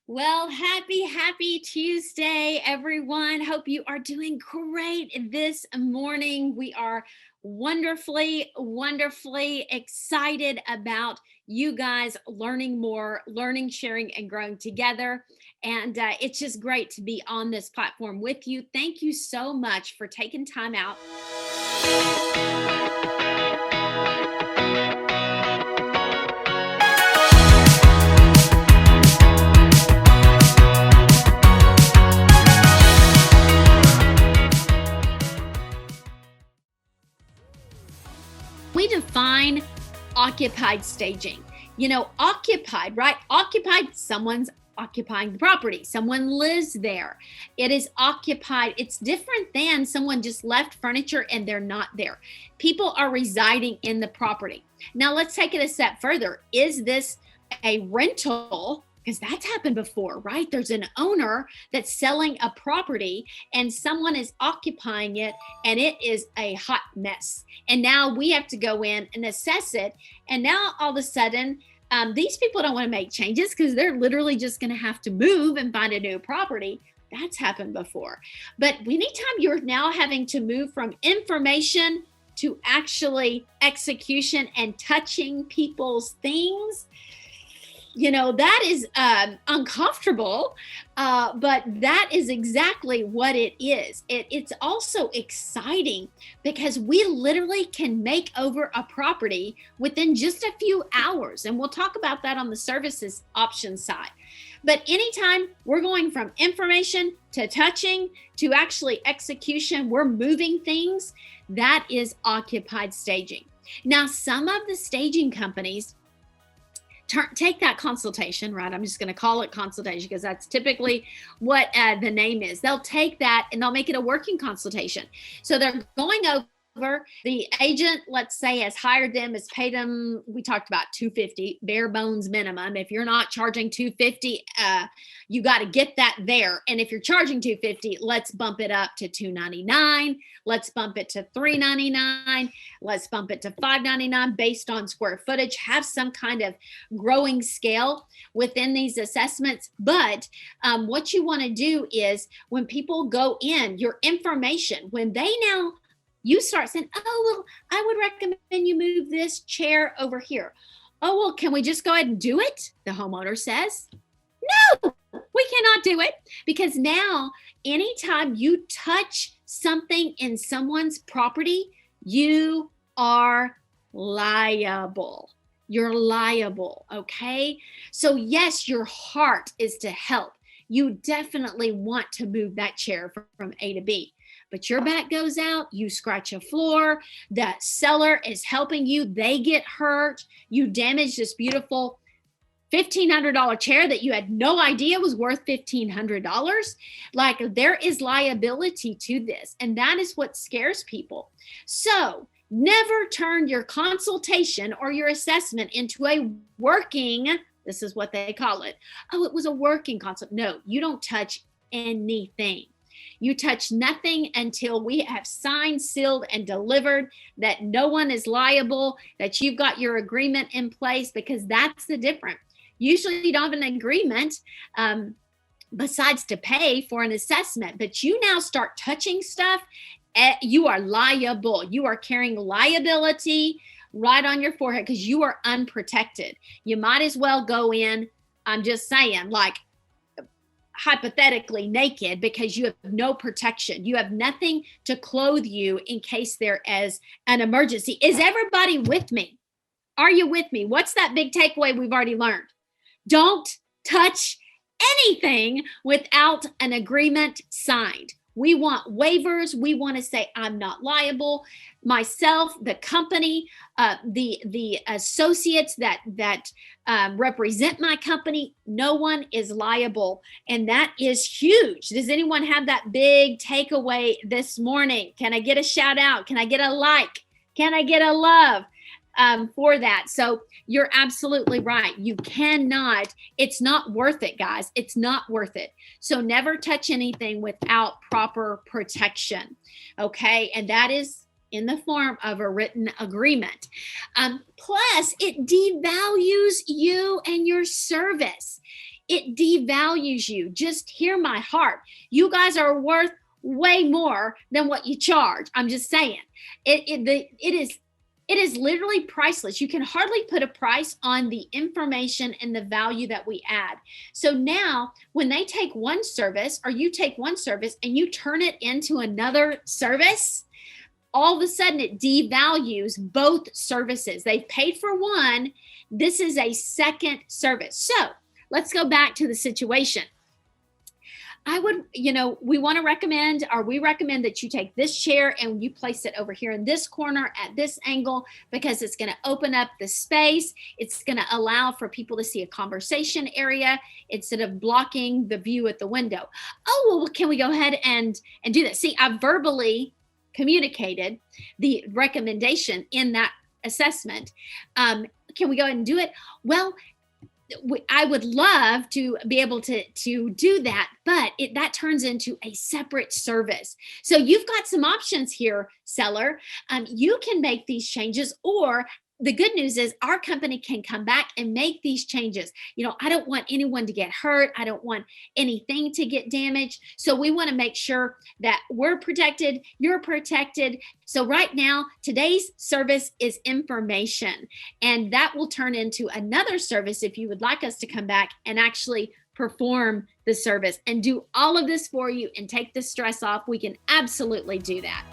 Well, happy Tuesday, everyone. Hope you are doing great this morning. We are wonderfully excited about you guys learning more, learning, sharing, and growing together. And it's just great to be on this platform with you. Thank you so much for taking time out. We define occupied staging. Occupied, right? Occupied, someone's occupying the property, someone lives there. It is occupied. It's different than someone just left furniture and they're not there. People are residing in the property. Now, let's take it a step further. Is this a rental? Because that's happened before, right? There's an owner that's selling a property and someone is occupying it and it is a hot mess. And now we have to go in and assess it. And now all of a sudden, these people don't want to make changes because they're literally just going to have to move and find a new property. That's happened before. But anytime you're now having to move from information to actually execution and touching people's things, that is uncomfortable, but that is exactly what it is. It's also exciting because we literally can make over a property within just a few hours. And we'll talk about that on the services option side. But anytime we're going from information to touching to actually execution, we're moving things, that is occupied staging. Now, some of the staging companies take that consultation, right? I'm just going to call it consultation because that's typically what the name is. They'll take that and they'll make it a working consultation. So they're going over. The agent, let's say, has hired them, has paid them. We talked about $250 bare bones minimum. If you're not charging $250, you got to get that there. And if you're charging $250, let's bump it up to $299. Let's bump it to $399. Let's bump it to $599 based on square footage. Have some kind of growing scale within these assessments. But what you want to do is when people go in, your information, when they now you start saying, oh, well, I would recommend you move this chair over here. Oh, well, can we just go ahead and do it? The homeowner says, no, we cannot do it because now anytime you touch something in someone's property, you are liable. You're liable, okay? So yes, your heart is to help. You definitely want to move that chair from A to B. But your back goes out, you scratch a floor, the seller is helping you, they get hurt, you damage this beautiful $1,500 chair that you had no idea was worth $1,500. Like, there is liability to this, and that is what scares people. So never turn your consultation or your assessment into a working, this is what they call it. Oh, it was a working consult. No, you don't touch anything. You touch nothing until we have signed, sealed, and delivered that no one is liable, that you've got your agreement in place, because that's the difference. Usually you don't have an agreement besides to pay for an assessment, but you now start touching stuff, you are liable. You are carrying liability right on your forehead because you are unprotected. You might as well go in, I'm just saying, like, hypothetically naked because you have no protection. You have nothing to clothe you in case there is an emergency. Is everybody with me? Are you with me? What's that big takeaway we've already learned? Don't touch anything without an agreement signed. We want waivers. We want to say, I'm not liable. Myself, the company, the associates that represent my company, no one is liable. And that is huge. Does anyone have that big takeaway this morning? Can I get a shout out? Can I get a like? Can I get a love? For that. So you're absolutely right. You cannot, it's not worth it, guys. It's not worth it. So never touch anything without proper protection. Okay. And that is in the form of a written agreement. Plus, it devalues you and your service. It devalues you. Just hear my heart. You guys are worth way more than what you charge. I'm just saying. It is literally priceless. You can hardly put a price on the information and the value that we add. So now when they take one service, or you take one service and you turn it into another service, all of a sudden it devalues both services. They've paid for one. This is a second service. So let's go back to the situation. I would, we want to recommend, or we recommend that you take this chair and you place it over here in this corner at this angle, because it's going to open up the space. It's going to allow for people to see a conversation area instead of blocking the view at the window. Oh, well, can we go ahead and do that? See, I verbally communicated the recommendation in that assessment. Can we go ahead and do it? Well, I would love to be able to do that, but that turns into a separate service. So you've got some options here, seller. You can make these changes, or the good news is our company can come back and make these changes. I don't want anyone to get hurt. I don't want anything to get damaged. So we want to make sure that we're protected, you're protected. So right now, today's service is information, and that will turn into another service if you would like us to come back and actually perform the service and do all of this for you and take the stress off. We can absolutely do that.